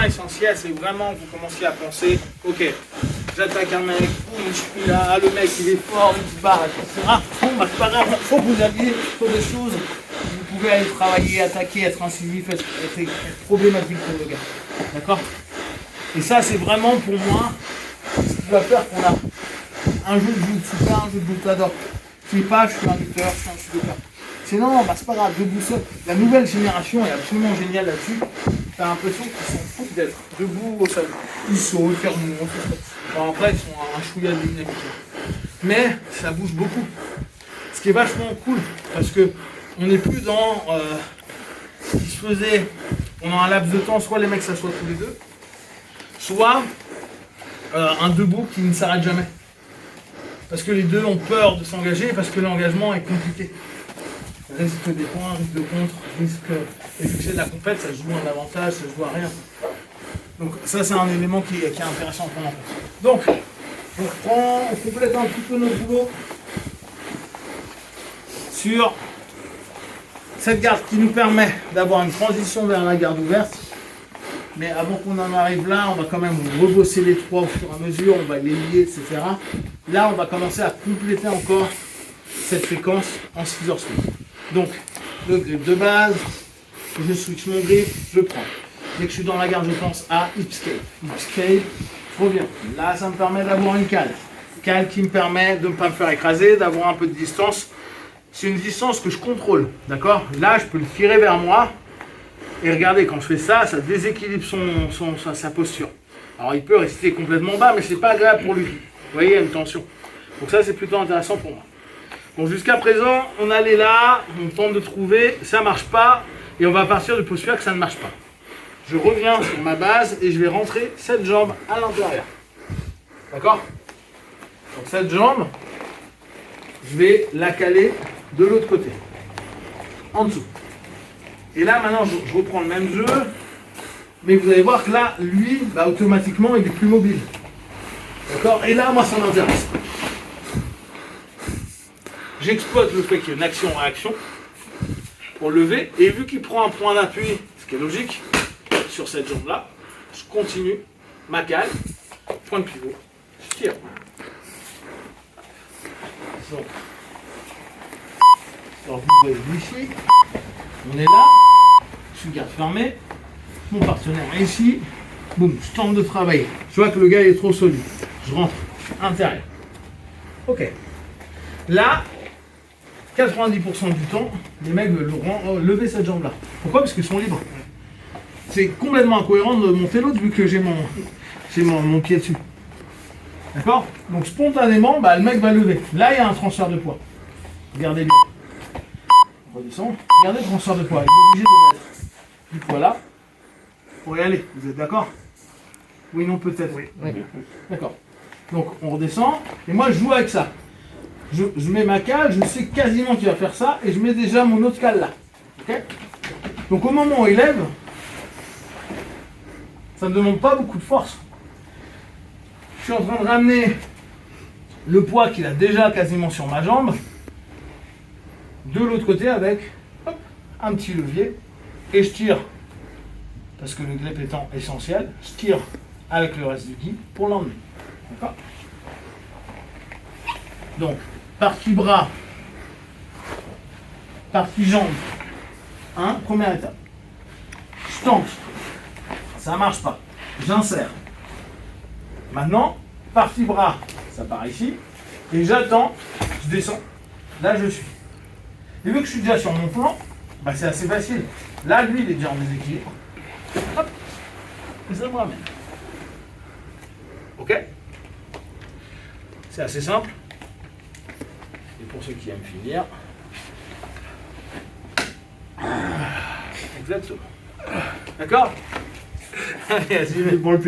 essentiel, c'est vraiment que vous commenciez à penser, ok, j'attaque un mec, je suis là, le mec il est fort, il se barre, etc. Bon, bah, c'est pas grave, il faut que vous alliez sur des choses. Vous pouvez aller travailler, attaquer, être incisif, être problématique pour le gars. D'accord? Et ça, c'est vraiment pour moi ce qui va faire qu'on a un jeu de jiu-jitsu, un jeu de butador. Je sais pas, je suis un lutteur, je suis un judoka. Sinon, bah, c'est pas grave, debout seul. La nouvelle génération est absolument géniale là-dessus. T'as l'impression qu'ils s'en foutent d'être debout au sol. Ils sautent, ils remontent. Bon, après, ils sont un chouïa de dynamique. Mais ça bouge beaucoup. Ce qui est vachement cool, parce que on n'est plus dans ce qui se faisait pendant un laps de temps, soit les mecs s'assoient tous les deux, soit un debout qui ne s'arrête jamais. Parce que les deux ont peur de s'engager, parce que l'engagement est compliqué. Risque des points, risque de contre, risque... Et vu que c'est de la compète, ça se joue un avantage, ça se joue à rien. Donc ça, c'est un élément qui est intéressant à prendre en compte. Donc, on reprend, on complète un petit peu notre boulot sur cette garde qui nous permet d'avoir une transition vers la garde ouverte. Mais avant qu'on en arrive là, on va quand même rebosser les trois au fur et à mesure, on va les lier, etc. Là, on va commencer à compléter encore cette séquence en 6 heures suite. Donc, le grip de base, je switch mon grip, je prends. Dès que je suis dans la garde, je pense à hip scale. Hip scale, je reviens. Là, ça me permet d'avoir une cale. Cale qui me permet de ne pas me faire écraser, d'avoir un peu de distance. C'est une distance que je contrôle, d'accord? Là, je peux le tirer vers moi. Et regardez, quand je fais ça, ça déséquilibre sa posture. Alors, il peut rester complètement bas, mais c'est pas agréable pour lui. Vous voyez, il y a une tension. Donc ça, c'est plutôt intéressant pour moi. Donc jusqu'à présent, on allait là, on tente de trouver, ça marche pas, et on va partir du postulat que ça ne marche pas. Je reviens sur ma base et je vais rentrer cette jambe à l'intérieur. D'accord? Donc cette jambe, je vais la caler de l'autre côté, en dessous. Et là, maintenant, je reprends le même jeu, mais vous allez voir que là, lui, bah, automatiquement, il est plus mobile. D'accord? Et là, moi, ça m'intéresse. J'exploite le fait qu'il y ait une action-réaction pour lever, et vu qu'il prend un point d'appui, ce qui est logique, sur cette jambe-là, je continue ma cale, point de pivot, je tire. Donc, alors vous voyez ici, on est là, je suis garde fermée, mon partenaire est ici, boum, je tente de travailler. Je vois que le gars est trop solide, je rentre intérieur. Ok. Là, 90% du temps, les mecs veulent lever cette jambe-là. Pourquoi? Parce qu'ils sont libres. C'est complètement incohérent de monter l'autre vu que j'ai mon pied dessus. D'accord? Donc spontanément, bah, le mec va lever. Là, il y a un transfert de poids. Regardez bien. On redescend. Regardez le transfert de poids. Il est obligé de mettre du poids là pour y aller. Vous êtes d'accord? Oui, non, peut-être. Oui. D'accord. Donc on redescend. Et moi, je joue avec ça. Je mets ma cale, je sais quasiment qu'il va faire ça, et je mets déjà mon autre cale là. Okay? Donc au moment où il lève, ça ne demande pas beaucoup de force. Je suis en train de ramener le poids qu'il a déjà quasiment sur ma jambe, de l'autre côté avec hop, un petit levier, et je tire, parce que le grip étant essentiel, je tire avec le reste du gi pour l'emmener. D'accord? Donc, partie bras, partie jambe, première étape. Je tente, ça marche pas, j'insère. Maintenant, partie bras, ça part ici, et j'attends, je descends, là je suis. Et vu que je suis déjà sur mon plan, bah c'est assez facile. Là, lui, il est déjà en déséquilibre. Hop, et ça me ramène. Ok? C'est assez simple. Et pour ceux qui aiment finir, exactement. D'accord? Allez, vas-y, pour le